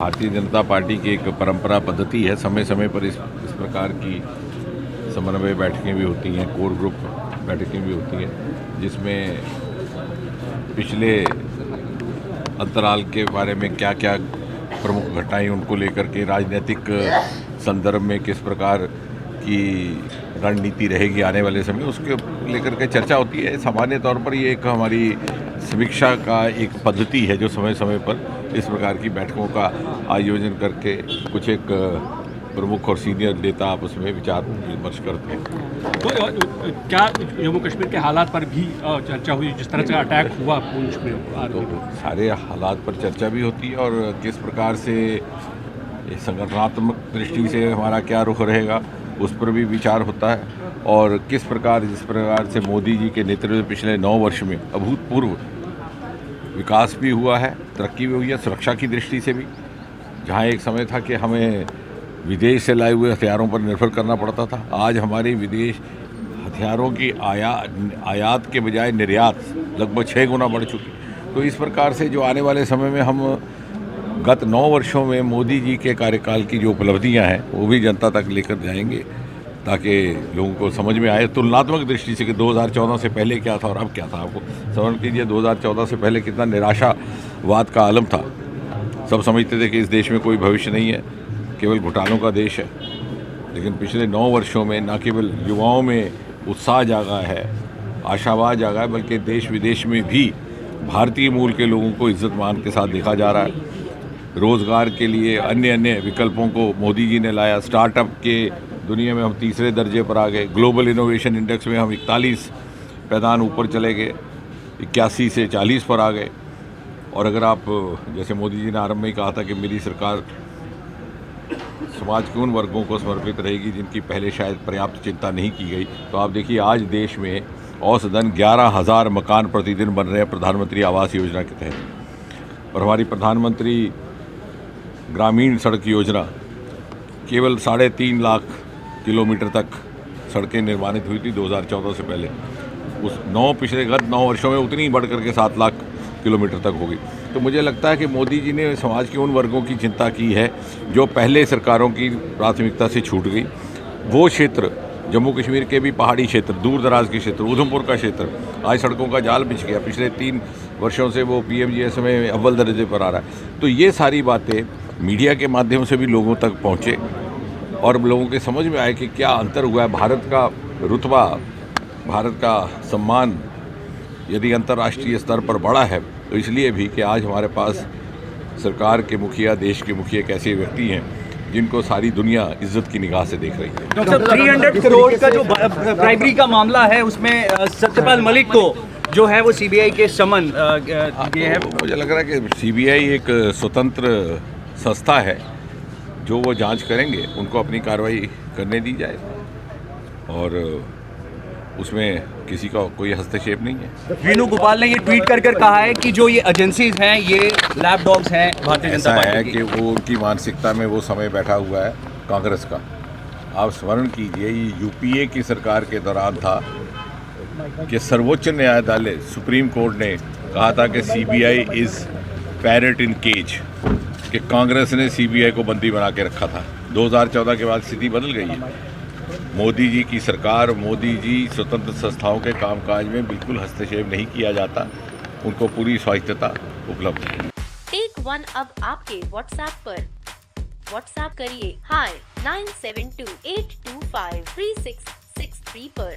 Bharatiya Janata party की एक परंपरा पद्धति है, समय समय पर इस प्रकार की समन्वय बैठकें भी होती हैं, कोर ग्रुप बैठकें भी होती हैं, जिसमें पिछले अंतराल के बारे में क्या क्या प्रमुख घटनाएं उनको लेकर के राजनीतिक संदर्भ में किस प्रकार की रणनीति रहेगी आने वाले समय, उसके लेकर के चर्चा होती है। सामान्य तौर पर ये एक हमारी समीक्षा का एक पद्धति है जो समय समय पर इस प्रकार की बैठकों का आयोजन करके कुछ एक प्रमुख और सीनियर नेता आपस में विचार विमर्श करते हैं। तो क्या जम्मू कश्मीर के हालात पर भी चर्चा हुई, जिस तरह से अटैक हुआ पुंछ में? तो सारे हालात पर चर्चा भी होती है और किस प्रकार से संगठनात्मक दृष्टि से हमारा क्या रुख रहेगा उस पर भी विचार होता है। और जिस प्रकार से मोदी जी के नेतृत्व में पिछले 9 वर्ष में अभूतपूर्व विकास भी हुआ है, तरक्की भी हुई है, सुरक्षा की दृष्टि से भी। जहां एक समय था कि हमें विदेश से लाए हुए हथियारों पर निर्भर करना पड़ता था, आज हमारी विदेश हथियारों की आयात के बजाय निर्यात लगभग 6 गुना बढ़ चुकी। तो इस प्रकार से जो आने वाले समय में हम गत 9 वर्षों में मोदी जी के कार्यकाल की जो उपलब्धियां हैं वो भी जनता तक लेकर जाएंगे, ताकि लोगों को समझ में आए तुलनात्मक दृष्टि से कि 2014 से पहले क्या था और अब क्या था। आपको स्मरण कीजिए 2014 से पहले कितना निराशावाद का आलम था। सब समझते थे कि इस देश में कोई भविष्य नहीं है, केवल घोटालों का देश है। लेकिन पिछले 9 वर्षों में न केवल युवाओं में उत्साह जागा है, आशावाद जागा है, बल्कि देश विदेश में भी भारतीय मूल के लोगों को इज्जत मान के साथ देखा जा रहा है। रोज़गार के लिए अन्य अन्य विकल्पों को मोदी जी ने लाया। स्टार्टअप के दुनिया में हम तीसरे दर्जे पर आ गए। ग्लोबल इनोवेशन इंडेक्स में हम 41 पैदान ऊपर चले गए, 81 से 40 पर आ गए। और अगर आप, जैसे मोदी जी ने आरंभ में ही कहा था कि मेरी सरकार समाज के उन वर्गों को समर्पित रहेगी जिनकी पहले शायद पर्याप्त चिंता नहीं की गई, तो आप देखिए आज देश में औसतन 11,000 मकान प्रतिदिन बन रहे हैं प्रधानमंत्री आवास योजना के तहत। और हमारी प्रधानमंत्री ग्रामीण सड़क योजना केवल 3.5 लाख किलोमीटर तक सड़कें निर्माणित हुई थी 2014 से पहले। पिछले गत 9 वर्षों में उतनी ही बढ़ करके 7 लाख किलोमीटर तक हो गई। तो मुझे लगता है कि मोदी जी ने समाज के उन वर्गों की चिंता की है जो पहले सरकारों की प्राथमिकता से छूट गई। वो क्षेत्र, जम्मू कश्मीर के भी पहाड़ी क्षेत्र, दूर दराज के क्षेत्र, उधमपुर का क्षेत्र आज सड़कों का जाल बिछ गया। पिछले 3 वर्षों से वो PMGS में अव्वल दर्जे पर आ रहा है। तो ये सारी बातें मीडिया के माध्यम से भी लोगों तक पहुँचे और लोगों के समझ में आए कि क्या अंतर हुआ है। भारत का रुतबा, भारत का सम्मान यदि अंतर्राष्ट्रीय स्तर पर बढ़ा है तो इसलिए भी कि आज हमारे पास सरकार के मुखिया, देश के मुखिया एक ऐसे व्यक्ति हैं जिनको सारी दुनिया इज्जत की निगाह से देख रही है। डॉक्टर 300 करोड़ का जो ब्राइबरी का मामला है उसमें सत्यपाल मलिक को जो है वो CBI के समन ये है। मुझे लग रहा है कि CBI एक स्वतंत्र संस्था है, जो वो जांच करेंगे उनको अपनी कार्रवाई करने दी जाए और उसमें किसी का कोई हस्तक्षेप नहीं है। वेणुगोपाल ने ये ट्वीट कर कहा है कि जो ये एजेंसीज हैं ये लैब डॉग्स हैं भारतीय जनता पार्टी है कि वो उनकी मानसिकता में वो समय बैठा हुआ है कांग्रेस का। आप स्मरण कीजिए, ये UPA की सरकार के दौरान था कि सर्वोच्च न्यायालय सुप्रीम कोर्ट ने कहा था कि CBI is parrot in cage, कि कांग्रेस ने CBI को बंदी बना के रखा था। 2014 के बाद स्थिति बदल गई है। मोदी जी की सरकार, मोदी जी स्वतंत्र संस्थाओं के कामकाज में बिल्कुल हस्तक्षेप नहीं किया जाता, उनको पूरी स्वायत्तता उपलब्ध है। टेक वन अब आपके WhatsApp पर। WhatsApp करिए hi 9728253663 पर।